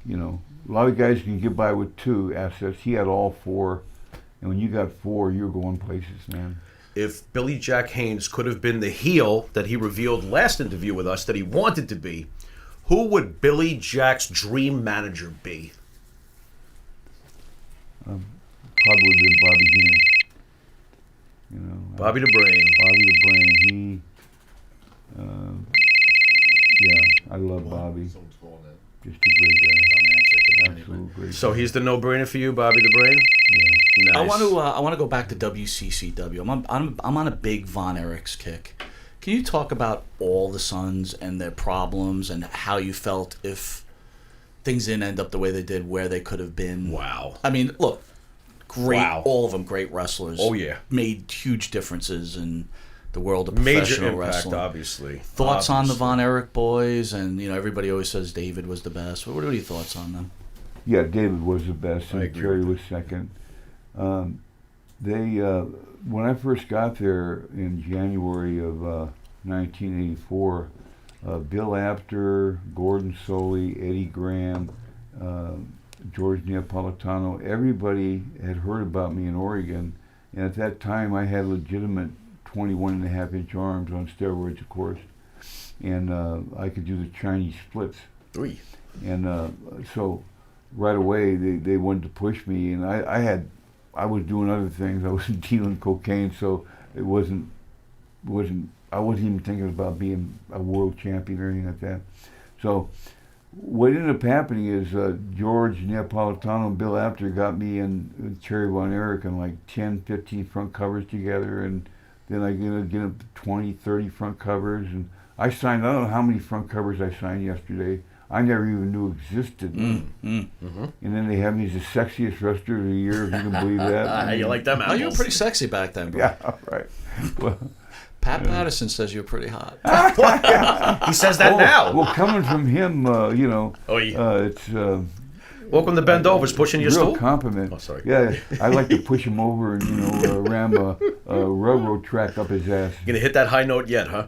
You know, a lot of guys can get by with 2 assets. He had all 4. And when you got 4, you're going places, man. If Billy Jack Haynes could have been the heel that he revealed last interview with us that he wanted to be, who would Billy Jack's dream manager be? Probably been Bobby Heenan. You know, Bobby the Brain. Bobby the Brain. I love Bobby. Someone's calling that. Just a great guy. Don't answer. Absolute great So guy. he's the no-brainer for you, Bobby the Brain? Yeah. Nice. I want to go back to WCCW. I'm on a big Von Erichs kick. Can you talk about all the Sons and their problems and how you felt if things didn't end up the way they did, where they could have been? Wow. I mean, look, great, Wow. all of them great wrestlers. Oh, yeah. Made huge differences in the world of Major professional impact, wrestling. obviously. Thoughts on the Von Erich boys? And, everybody always says David was the best. What are your thoughts on them? Yeah, David was the best, I and agree Terry with was second. When I first got there in January of 1984, Bill Apter, Gordon Soley, Eddie Graham, George Neapolitano, everybody had heard about me in Oregon, and at that time I had legitimate 21.5-inch arms on steroids, of course, and I could do the Chinese splits. Three. And so right away they wanted to push me, and I was doing other things. I was dealing cocaine, so I wasn't even thinking about being a world champion or anything like that. So what ended up happening is George Neapolitano and Bill Apter got me and Terry Von Erich on like 10, 15 front covers together, and then I get up to 20, 30 front covers, and I don't know how many front covers I signed yesterday. I never even knew existed. Mm-hmm. And then they had me as the sexiest wrestler of the year, if you can believe that. You like them Oh, apples? you were pretty sexy back then, bro. Yeah, right. Well, Pat Patterson says you're pretty hot. He says that now. Well, coming from him, Oh, yeah. it's Welcome to Bend Over's pushing your real stool. compliment. Oh, sorry. Yeah, I like to push him over and ram a railroad track up his ass. You gonna hit that high note yet, huh?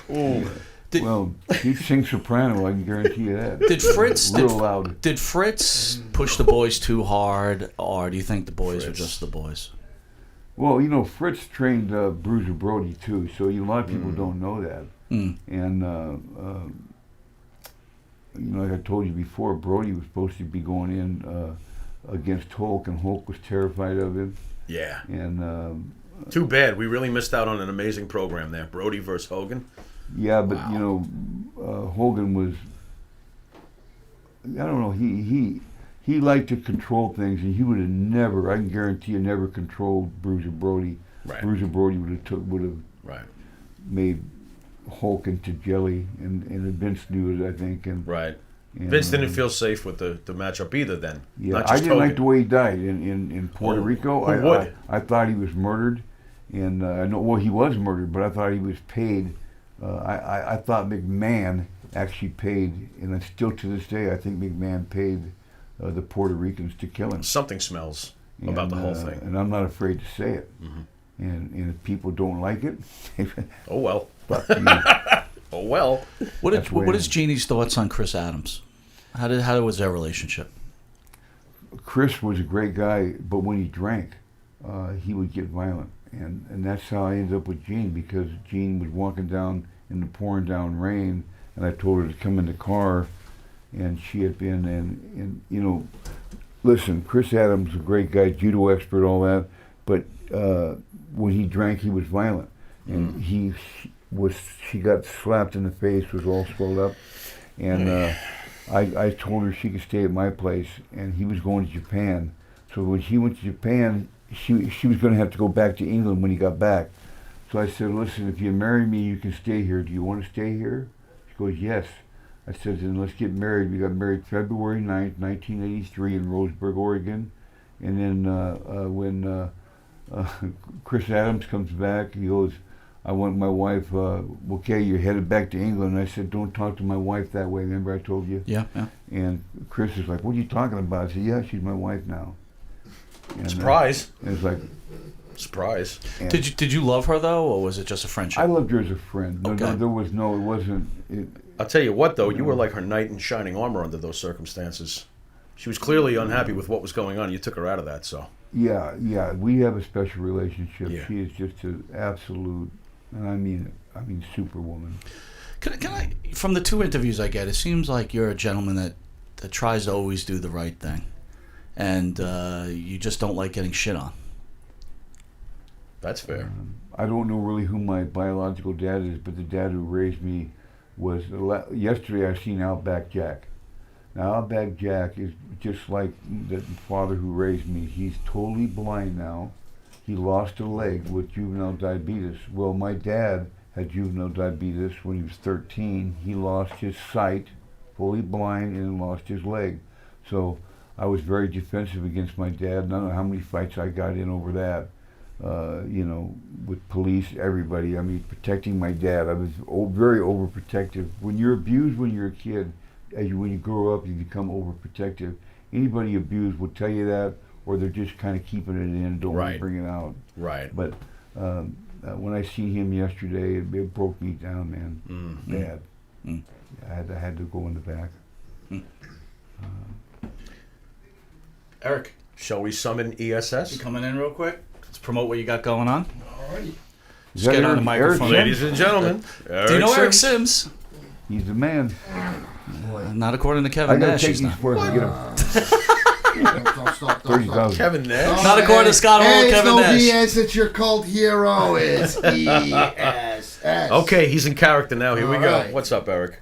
Ooh. Well, he sings soprano, I can guarantee you that. Did Fritz real loud? Did Fritz push the boys too hard, or do you think the boys were just the boys? Well, Fritz trained Bruiser Brody too, so a lot of people don't know that. And like I told you before, Brody was supposed to be going in against Hulk, and Hulk was terrified of him. Yeah. And Too bad. We really missed out on an amazing program there. Brody versus Hogan. yeah, but Hogan was, I don't know, he liked to control things, and he would have never, I can guarantee you, never controlled Bruiser Brody. Right. Bruiser Brody would have Right. made Hulk into jelly, and Vince knew it, I think. And Right. and, Vince didn't feel safe with the matchup either then. Yeah, Not I just didn't like Hogan. the way he died in Puerto Rico. who would? I thought he was murdered, and I know, well, he was murdered, but I thought he was paid. I thought McMahon actually paid, and still to this day, I think McMahon paid the Puerto Ricans to kill him. Something smells about the whole thing. And I'm not afraid to say it. And if people don't like it, Oh, well. fuck you. Oh, well. What That's is weird. Jeannie's thoughts on Chris Adams? How was their relationship? Chris was a great guy, but when he drank, he would get violent, and that's how I ended up with Jean, because Jean was walking down in the pouring down rain, and I told her to come in the car, and she had been, and you know, listen, Chris Adams is a great guy, judo expert, all that, but when he drank, he was violent, and she got slapped in the face, was all swelled up, and I told her she could stay at my place, and he was going to Japan. So when she went to Japan, she was going to have to go back to England when he got back. So I said, listen, if you marry me, you can stay here. Do you want to stay here? She goes, yes. I said, then let's get married. We got married February 9th, 1983 in Roseburg, Oregon. And then when Chris Adams comes back, he goes, I want my wife, okay, you're headed back to England. And I said, don't talk to my wife that way. Remember I told you? Yeah. And Chris is like, what are you talking about? I said, yeah, she's my wife now. And, Surprise. And it's like... Surprise. Did you love her, though, or was it just a friendship? I loved her as a friend. No, Okay. there was no, it wasn't... I'll tell you what, though, you were like her knight in shining armor under those circumstances. She was clearly unhappy with what was going on. You took her out of that, so... Yeah, we have a special relationship. Yeah. She is just an absolute, and I mean superwoman. Can I? From the two interviews I get, it seems like you're a gentleman that tries to always do the right thing, and you just don't like getting shit on. That's fair. I don't know really who my biological dad is, but the dad who raised me was, yesterday I seen Outback Jack. Now Outback Jack is just like the father who raised me. He's totally blind now. He lost a leg with juvenile diabetes. Well, my dad had juvenile diabetes when he was 13. He lost his sight, fully blind, and lost his leg. So I was very defensive against my dad. I don't know how many fights I got in over that. With police, everybody. I mean, protecting my dad. I was very overprotective. When you're abused when you're a kid, when you grow up, you become overprotective. Anybody abused will tell you that, or they're just kind of keeping it in and don't want to bring it out. Right. But when I seen him yesterday, it broke me down, man. Bad. I had to go in the back. Eric, shall we summon ESS? You coming in real quick? Let's promote what you got going on. All right. Just get on the microphone. Ladies and gentlemen, Do you know Eric Sims? He's the man. Not according to I Kevin gotta Nash. take He's these not. for him. Get him. Don't stop. 30,000. Kevin Nash. Not according to Scott Hall, Hey, it's Kevin no Nash. BS, it's your cult hero. It's ESS. Okay, he's in character now. Here we All go. right. What's up, Eric?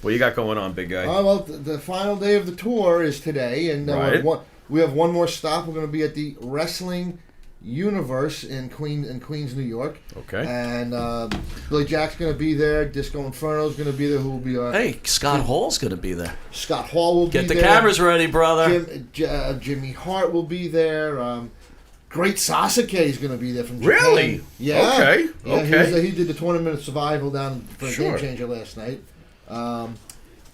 What you got going on, big guy? Well, the final day of the tour is today, and Right. we have one more stop. We're going to be at the Wrestling Universe in Queens, New York. Okay. And Billy Jack's going to be there. Disco Inferno's going to be there. Who will be? Hey, Scott Hall's going to be there. Scott Hall will be Get there. the cameras ready, brother. Jimmy Hart will be there. Great Sasuke is going to be there from Japan. Really? Yeah. Okay. Yeah, Okay. he did the Tournament of Survival down for Sure. Game Changer last night.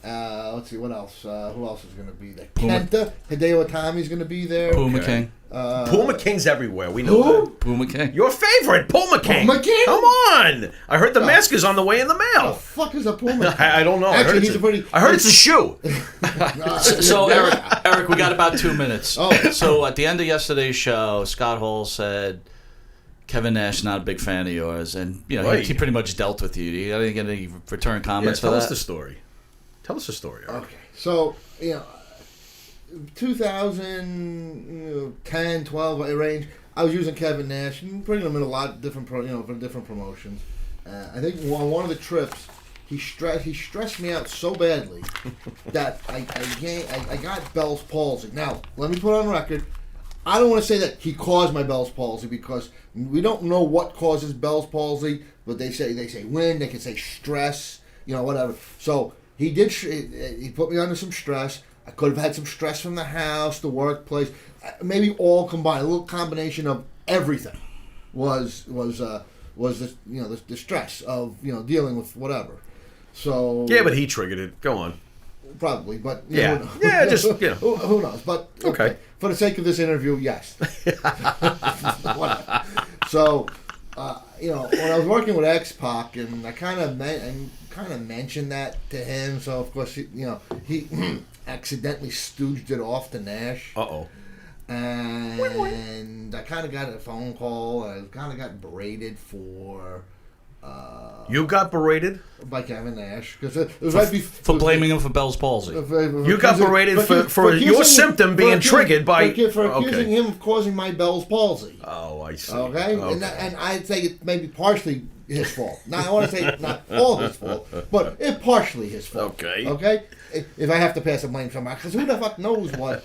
Let's see, what else? Who else is going to be there? Puma. Kenta Hideo Itami's going to be there. Puma Okay. King. Puma King's everywhere. We know Who? that. Puma King. Your favorite, Puma King. Puma King? Come on. I heard the mask is on the way in the What the mail. fuck is a Puma King? I don't know. Actually, he's a pretty... I heard it's a shoe. So Eric, we got about 2 minutes. Oh. So at the end of yesterday's show, Scott Hall said Kevin Nash not a big fan of yours, and Right. he pretty much dealt with you. You didn't get any return comments for Tell that. us the story. Tell us the story, Eric. Okay, so 2010, 12 range. I was using Kevin Nash and bringing him in a lot of different, for different promotions. I think on one of the trips, he stressed me out so badly that I got Bell's palsy. Now let me put on record. I don't want to say that he caused my Bell's palsy because we don't know what causes Bell's palsy, but they say wind. They can say stress. Whatever. So. He did. He put me under some stress. I could have had some stress from the house, the workplace, maybe all combined. A little combination of everything was the the stress of dealing with whatever. So Yeah, but he triggered it. Go on. probably, but Yeah. who knows? Yeah, just, who knows? But Okay. for the sake of this interview, yes. Whatever. So when I was working with X-Pac, and I kind of mentioned that to him. So of course, he accidentally stooged it off to Nash. Uh-oh. And I kind of got a phone call. I kind of got berated for. You got berated? By Kevin Nash because it was right before for blaming him for Bell's palsy. You got berated for your symptom being triggered by accusing him of causing my Bell's palsy. Oh, I see. Okay, and I'd say it may be partially his fault. Now I want to say not all his fault, but it partially his fault. Okay. If I have to pass the blame to somebody, because who the fuck knows what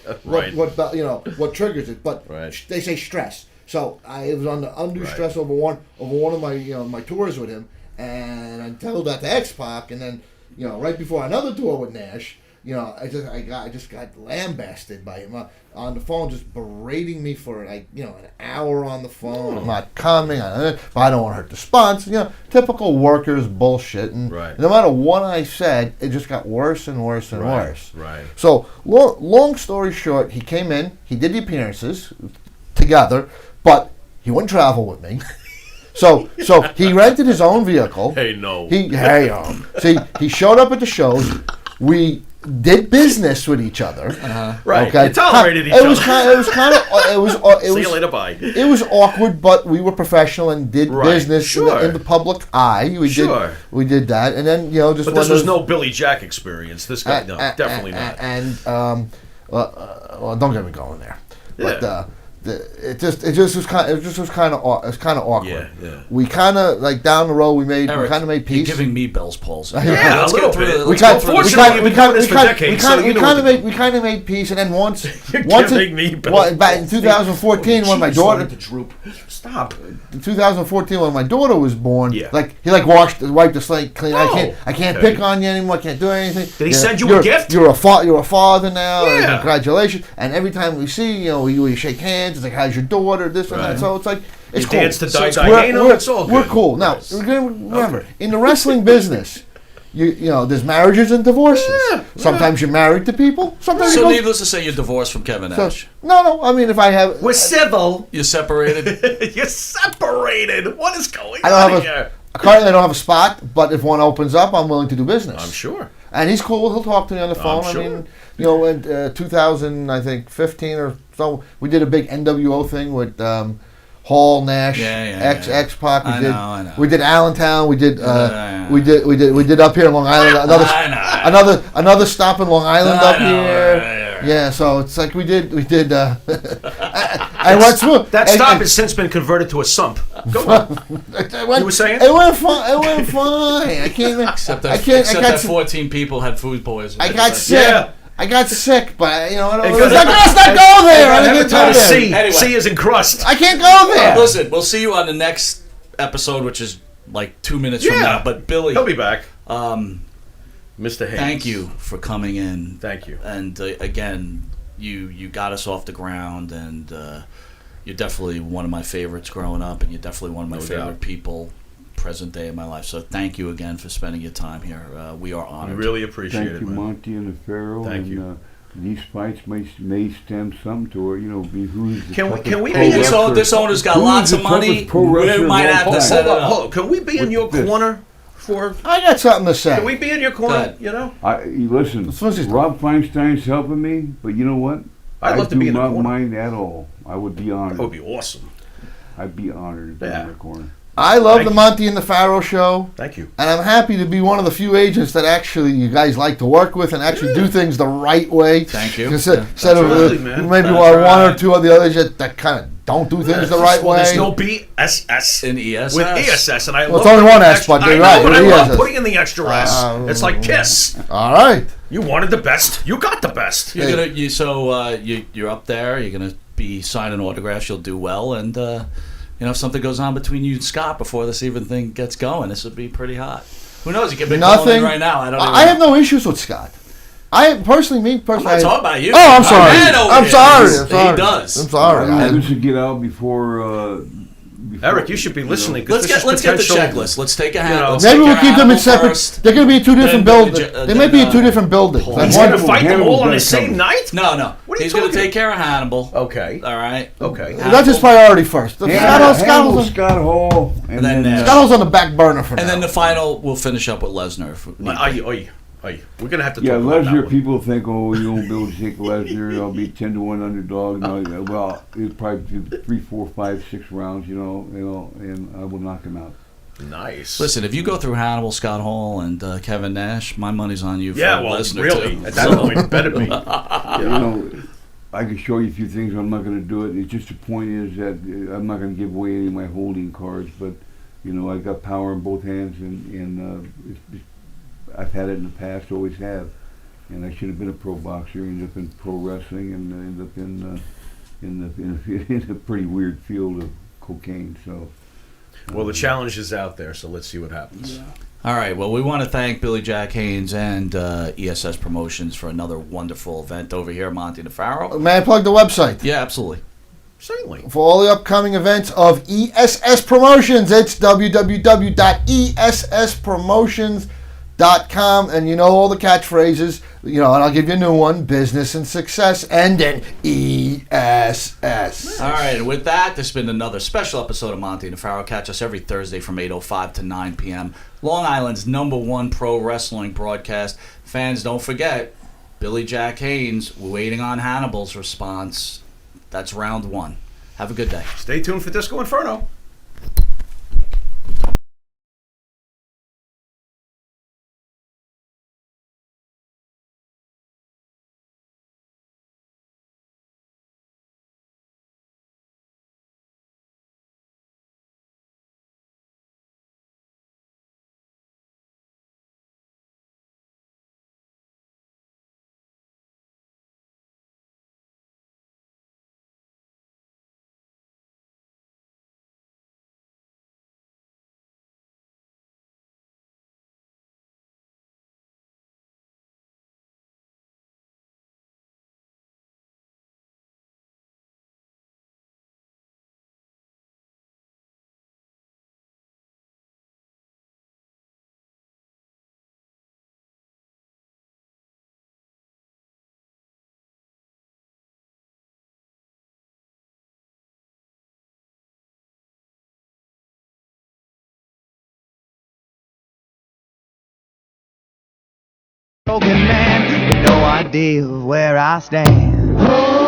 triggers it? But they say stress. So I was under undue stress over one of my my tours with him, and I told that to X-Pac, and then right before another tour with Nash, I just got lambasted by him on the phone, just berating me for an hour on the phone. I'm not coming, but I don't want to hurt the sponsor. Typical workers bullshit, and no matter what I said, it just got worse and worse and worse. Right. So long story short, he came in, he did the appearances together. But he wouldn't travel with me, so he rented his own vehicle. See, he showed up at the shows. We did business with each other. Right. Okay. You tolerated each other. See you later. Bye. It was awkward, but we were professional and did business in the public eye. We did that, and then just. But this was no Billy Jack experience. This guy, no, definitely not. And don't get me going there. Yeah. But. It just was kind of awkward. Yeah. We kind of down the road we kind of made peace. You're giving me Bell's palsy. Yeah, let's a little get through bit. it. We kind of made peace, and then once in 2014 when my daughter Stop. In 2014 when my daughter was born, he wiped the slate clean. I can't pick on you anymore. I can't do anything. Did he send you a gift? You're a father now. Yeah. Congratulations. And every time we see we shake hands. It's like, how's your daughter? This and that. So it's like, it's cool. Dance to it's all good. We're cool. Now, remember, in the wrestling business, there's marriages and divorces. Yeah, sometimes you're married to people. Sometimes so needless to say, you're divorced from Kevin Nash. No. I mean, if I have... We're civil. You're separated? You're separated. What is going on here? Currently, I don't have a spot, but if one opens up, I'm willing to do business. I'm sure. And he's cool. He'll talk to me on the phone. I'm sure. I mean, in 2015 or so, we did a big NWO thing with Hall, Nash, X-Pac. I know. We did Allentown. We did we did up here in Long Island. Another stop in Long Island up here. Yeah, so it's like we did. I went through that stop has since been converted to a sump. Go on. You were saying it went fine. It went fine. I can't. Except that 14 people had food poisoning. I got sick. Yeah. I got sick, but let's not go there. I didn't get to C. Anyway. C is in crust. I can't go there. Listen, we'll see you on the next episode, which is like 2 minutes from now. But Billy, he'll be back. Mr. Haynes, thank you for coming in. Thank you. And again, you got us off the ground, and you're definitely one of my favorites growing up, and you're definitely one of my favorite people present day in my life. So thank you again for spending your time here. We are honored. We really appreciate it. Thank you, Monte and the Pharaoh. Thank you. These fights may stem some to be who's the can we Hey, this owner's got lots of money. We might have to set it up. Can we be in your corner? I got something to say. Can we be in your corner? Listen, Rob Feinstein's helping me, but you know what? I'd love to be in the corner. I do not mind at all. I would be honored. That would be awesome. I'd be honored to be in the corner. I love the Monte and the Pharaoh show. Thank you. And I'm happy to be one of the few agents that actually you guys like to work with and actually do things the right way. Thank you. Instead of maybe one or two of the others that kind of don't do things the right way. There's no BSS in ESS. With ESS, and I love it's only one S, but you're right. But I love putting in the extra S. It's like Kiss. All right. You wanted the best. You got the best. You're up there. You're gonna be signing autographs. You'll do well, and if something goes on between you and Scott before this even thing gets going, this would be pretty hot. Who knows? You could be calling in right now. I have no issues with Scott. I'm not talking about you. Oh, I'm sorry. I'm sorry. He does. I'm sorry. This should get out before. Eric, you should be listening. Let's get the checklist. Let's take a hand. Maybe we'll keep them in separate. They're going to be in two different buildings. They may be in two different buildings. He's going to fight them all on the same night? No. What What are you He's going to talking take care of Hannibal. Okay. All right. Okay. That's his priority first. Scott's Scott Hall, and then then on the back burner for now. And then the final, we'll finish up with Lesnar. If need be. We're going to have to yeah, talk about that Lesnar. one. People think, oh, you won't be able to take Lesnar. I'll be 10-1 underdog. No, well, it'll probably be 3, 4, 5, 6 rounds. And I will knock him out. Nice. Listen, if you go through Hannibal, Scott Hall, and Kevin Nash, my money's on you for Lesnar, really, too. at that point, it better be. I can show you a few things. I'm not going to do it. It's just the point is that I'm not going to give away any of my holding cards. But I've got power in both hands, and I've had it in the past, always have. And I should have been a pro boxer. Ended up in pro wrestling, and ended up in a pretty weird field of cocaine. So. Well, the challenge is out there, so let's see what happens. Yeah. All right. Well, we want to thank Billy Jack Haynes and ESS Promotions for another wonderful event over here, Monte and Pharaoh. May I plug the website? Yeah, absolutely. Certainly. For all the upcoming events of ESS Promotions, it's www.esspromotions.com, and all the catchphrases, and I'll give you a new one: business and success, and then ESS. All right, and with that, this has been another special episode of Monte and Pharaoh. Catch us every Thursday from 8:05 to 9 p.m. Long Island's #1 pro wrestling broadcast. Fans, don't forget, Billy Jack Haynes, we're waiting on Hannibal's response. That's round 1. Have a good day. Stay tuned for Disco Inferno. Broken man with no idea of where I stand.